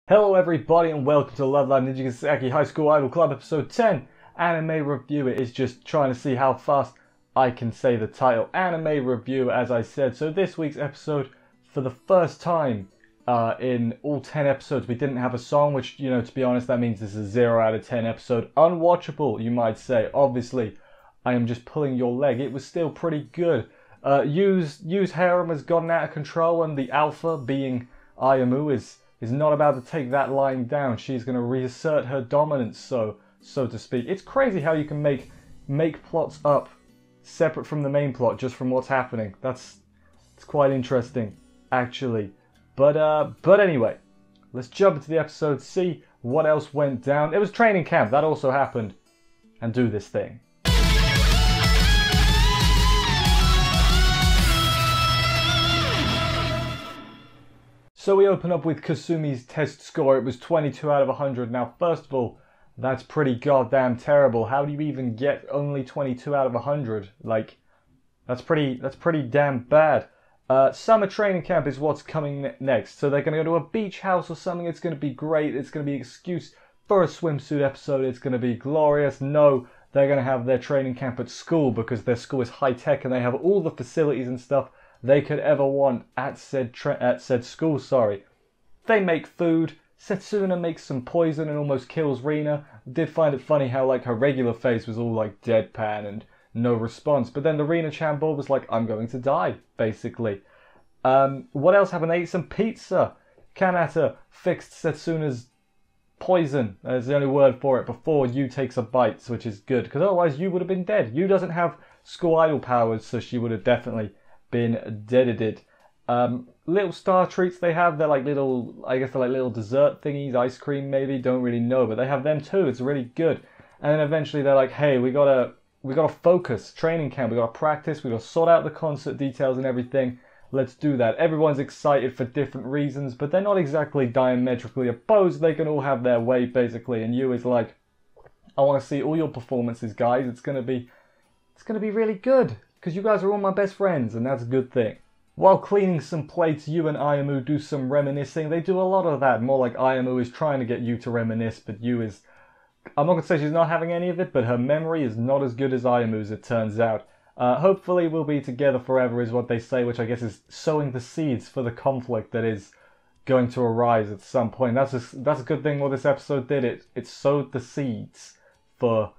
Hello everybody and welcome to Love Live Nijigasaki High School Idol Club episode 10 Anime Review. It is just trying to see how fast I can say the title. Anime Review, as I said. So this week's episode, for the first time in all 10 episodes, we didn't have a song, which, you know, to be honest, that means this is a 0 out of 10 episode. Unwatchable, you might say. Obviously, I am just pulling your leg. It was still pretty good. Yu's harem has gotten out of control, and the alpha, being Ayamu, is not about to take that lying down. She's going to reassert her dominance, so to speak. It's crazy how you can make plots up separate from the main plot just from what's happening. It's quite interesting, actually. But anyway, let's jump into the episode, see what else went down. It was training camp, that also happened, and do this thing. So we open up with Kasumi's test score. It was 22 out of 100. Now, first of all, that's pretty goddamn terrible. How do you even get only 22 out of 100? Like, that's pretty damn bad. Summer training camp is what's coming next. So they're going to go to a beach house or something. It's going to be great. It's going to be an excuse for a swimsuit episode. It's going to be glorious. No, they're going to have their training camp at school because their school is high-tech and they have all the facilities and stuff they could ever want at said school. They make food. Satsuna makes some poison and almost kills Rina. Did find it funny how like her regular face was all like deadpan and no response, but then the Rina-chan boy was like, I'm going to die, basically. What else happened? They ate some pizza. Kanata fixed Satsuna's poison, as the only word for it, before Yu takes a bite, which is good, because otherwise Yu would have been dead. Yu doesn't have school idol powers, so she would have definitely been deaded. Little star treats they have, they're like little, I guess they're like little dessert thingies, ice cream maybe, don't really know, but they have them too. It's really good. And then eventually they're like, hey, we gotta focus, training camp, we gotta practice, we gotta sort out the concert details and everything. Let's do that. Everyone's excited for different reasons, but they're not exactly diametrically opposed. They can all have their way, basically. And Yu is like, I want to see all your performances, guys. It's gonna be really good, because you guys are all my best friends, and that's a good thing. While cleaning some plates, Yu and Ayamu do some reminiscing. They do a lot of that. More like Ayamu is trying to get Yu to reminisce, but Yu is, I'm not going to say she's not having any of it, but her memory is not as good as Ayamu's, it turns out. Hopefully we'll be together forever is what they say, which I guess is sowing the seeds for the conflict that is going to arise at some point. That's a good thing what this episode did. It sowed the seeds for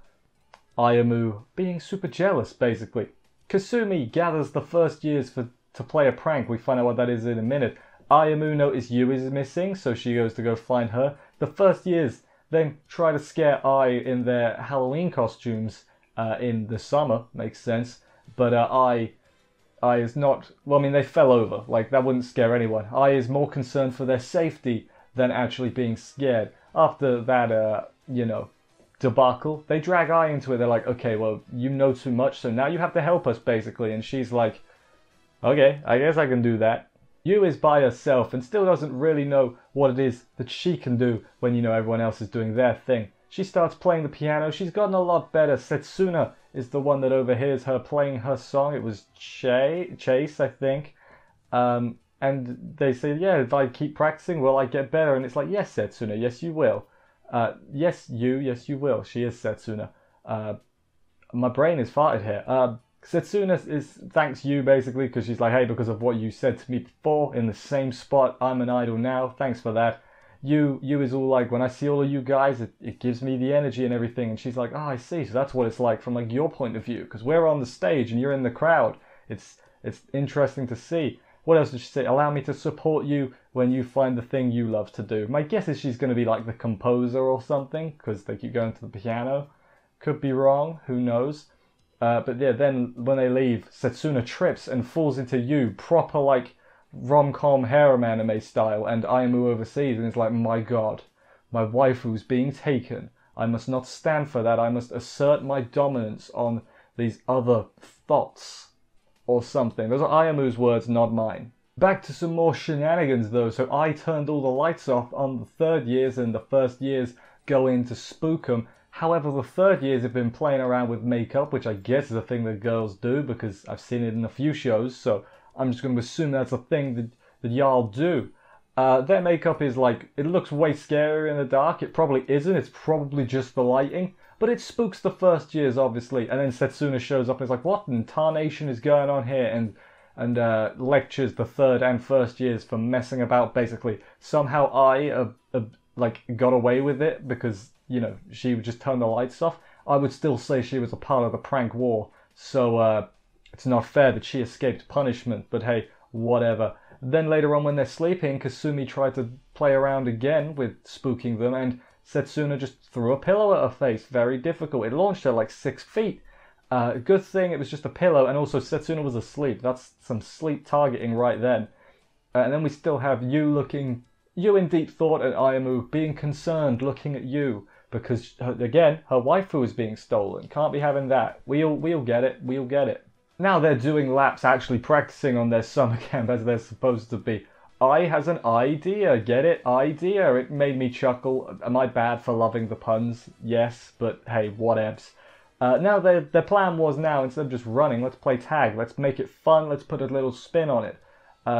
Ayamu being super jealous, basically. Kasumi gathers the first years to play a prank. We find out what that is in a minute. Ayamu notices Yu is missing, so she goes to go find her. The first years then try to scare Ai in their Halloween costumes in the summer. Makes sense. But Ai is not... Well, I mean, they fell over. Like, that wouldn't scare anyone. Ai is more concerned for their safety than actually being scared. After that, debacle, they drag Ai into it. They're like, okay, well, you know too much, so now you have to help us, basically. And she's like, okay, I guess I can do that. Yu is by herself and still doesn't really know what it is that she can do when, you know, everyone else is doing their thing. She starts playing the piano. She's gotten a lot better. Satsuna is the one that overhears her playing her song. It was Chase, I think. And they say, yeah, if I keep practicing, will I get better? And it's like, yes, Satsuna, yes, you will. Yes, yes, you will. She is Satsuna. My brain is farted here. Satsuna thanks Yu, basically, because she's like, hey, because of what you said to me before, in the same spot, I'm an idol now. Thanks for that. Yu is all like, when I see all of you guys, it gives me the energy and everything. And she's like, oh, I see. So that's what it's like from like your point of view, because we're on the stage and you're in the crowd. It's interesting to see. What else did she say? Allow me to support you when you find the thing you love to do. My guess is she's going to be like the composer or something, because they keep going to the piano. Could be wrong. Who knows? But yeah, then when they leave, Satsuna trips and falls into Yu, proper like rom-com harem anime style, and Ayamu overseas, and it's like, my god, my waifu's being taken. I must not stand for that. I must assert my dominance on these other thoughts. Or something. Those are Ayamu's words, not mine. Back to some more shenanigans though. So I turned all the lights off on the third years, and the first years go in to spook them. However, the third years have been playing around with makeup, which I guess is a thing that girls do, because I've seen it in a few shows, so I'm just going to assume that's a thing that y'all do. Their makeup is like, it looks way scarier in the dark. It probably isn't. It's probably just the lighting. But it spooks the first years, obviously. And then Satsuna shows up and is like, what in tarnation is going on here? And lectures the third and first years for messing about, basically. Somehow like, got away with it because, you know, she would just turn the lights off. I would still say she was a part of the prank war. So, it's not fair that she escaped punishment. But hey, whatever. Then later on when they're sleeping, Kasumi tried to play around again with spooking them, and Satsuna just threw a pillow at her face. Very difficult. It launched her like 6 feet. Good thing it was just a pillow, and also Satsuna was asleep. That's some sleep targeting right then. And then we still have you in deep thought, and Ayamu being concerned, looking at you, because, again, her waifu is being stolen. Can't be having that. We'll get it. We'll get it. Now they're doing laps, actually practicing on their summer camp as they're supposed to be. I has an idea, get it? Idea. It made me chuckle. Am I bad for loving the puns? Yes, but hey, whatevs. Now their plan was now, instead of just running, let's play tag. Let's make it fun. Let's put a little spin on it.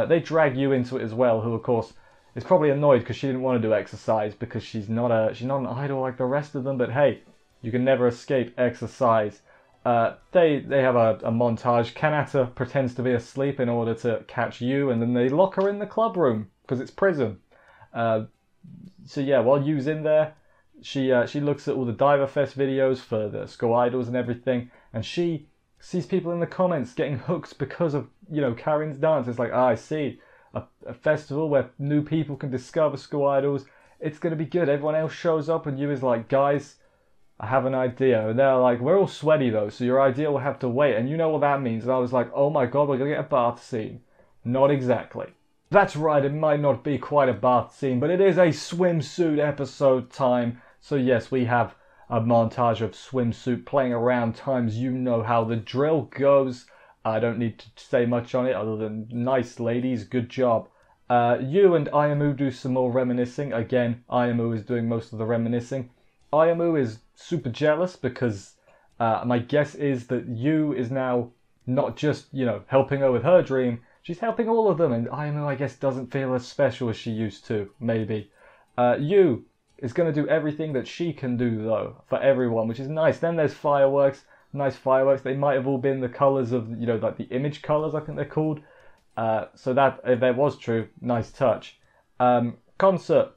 They drag you into it as well, who of course is probably annoyed because she didn't want to do exercise because she's not an idol like the rest of them. But hey, you can never escape exercise. They have a montage. Kanata pretends to be asleep in order to catch you, and then they lock her in the club room because it's prison. So yeah, while Yu's in there, she looks at all the Diver Fest videos for the school idols and everything, and she sees people in the comments getting hooked because of, you know, Karin's dance. It's like, I see a festival where new people can discover school idols. It's gonna be good. Everyone else shows up, and Yu is like, guys, I have an idea. And they're like, we're all sweaty though, so your idea will have to wait. And you know what that means. And I was like, oh my god, we're going to get a bath scene. Not exactly. That's right, it might not be quite a bath scene, but it is a swimsuit episode time. So yes, we have a montage of Swimsuit playing around times. You know how the drill goes. I don't need to say much on it other than nice ladies, good job. You and Ayamu do some more reminiscing. Again, Ayamu is doing most of the reminiscing. Ayamu is super jealous because my guess is that Yu is now not just, you know, helping her with her dream, she's helping all of them, and Ayamu, I guess, doesn't feel as special as she used to, maybe. Yu is going to do everything that she can do, though, for everyone, which is nice. Then there's fireworks, nice fireworks. They might have all been the colours of, you know, like the image colours, I think they're called. So that, if that was true, nice touch. Concert.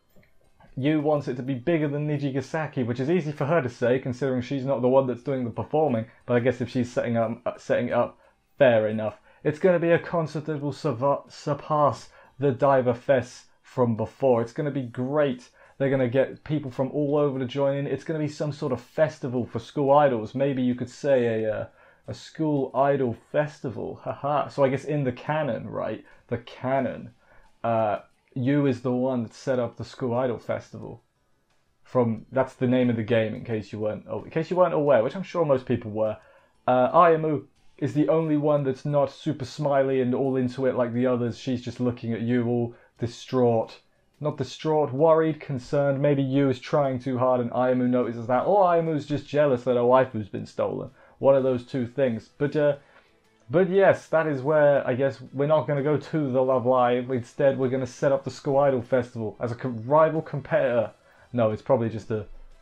Yu wants it to be bigger than Nijigasaki, which is easy for her to say, considering she's not the one that's doing the performing. But I guess if she's setting it up, fair enough. It's going to be a concert that will surpass the Diver Fest from before. It's going to be great. They're going to get people from all over to join in. It's going to be some sort of festival for school idols. Maybe you could say a school idol festival. Haha. So I guess in the canon, right? The canon. Yu is the one that set up the School Idol Festival. That's the name of the game, in case you weren't aware, which I'm sure most people were. Ayamu is the only one that's not super smiley and all into it like the others. She's just looking at Yu all distraught. Not distraught, worried, concerned. Maybe Yu is trying too hard and Ayamu notices that. Or Ayamu's just jealous that her waifu's been stolen. One of those two things. But yes, that is where, I guess, we're not going to go to the Love Live. Instead, we're going to set up the School Idol Festival as a rival competitor. No, it's probably just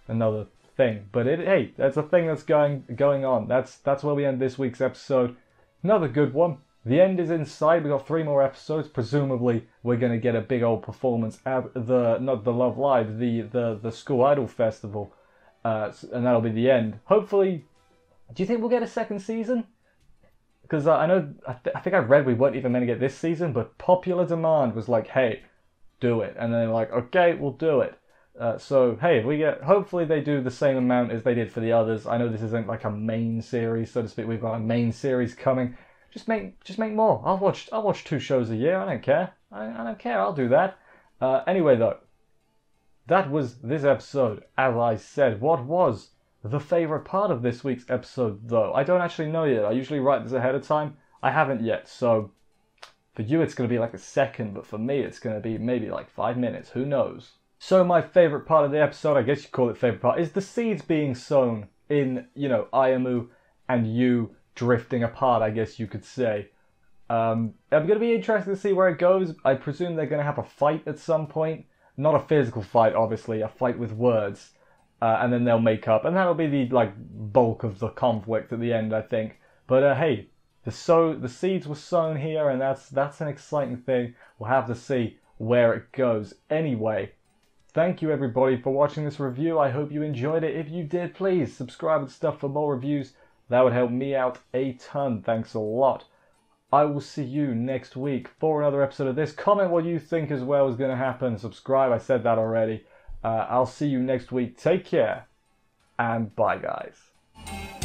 another thing. But hey, that's a thing that's going on. That's where we end this week's episode. Another good one. The end is in sight. We've got 3 more episodes. Presumably, we're going to get a big old performance at not the Love Live, the School Idol Festival. And that'll be the end. Hopefully, do you think we'll get a second season? Because I think I read we weren't even meant to get this season, but popular demand was like, hey, do it. And then they're like, okay, we'll do it. So, hey, if we hopefully they do the same amount as they did for the others. I know this isn't like a main series, so to speak. We've got a main series coming. Just make more. I'll watch 2 shows a year. I don't care. I don't care. I'll do that. Anyway, though, that was this episode. As I said, what was the favourite part of this week's episode, though? I don't actually know yet. I usually write this ahead of time. I haven't yet, so for you it's going to be like a second, but for me it's going to be maybe like 5 minutes. Who knows? So my favourite part of the episode, I guess you call it favourite part, is the seeds being sown in, you know, Ayamu and Yu drifting apart, I guess you could say. I'm going to be interested to see where it goes. I presume they're going to have a fight at some point. Not a physical fight, obviously, a fight with words. And then they'll make up. And that'll be the bulk of the conflict at the end, I think. But hey, the seeds were sown here, and that's an exciting thing. We'll have to see where it goes. Anyway, thank you everybody for watching this review. I hope you enjoyed it. If you did, please subscribe and stuff for more reviews. That would help me out a ton. Thanks a lot. I will see you next week for another episode of this. Comment what you think as well is going to happen. Subscribe, I said that already. I'll see you next week. Take care, and bye, guys.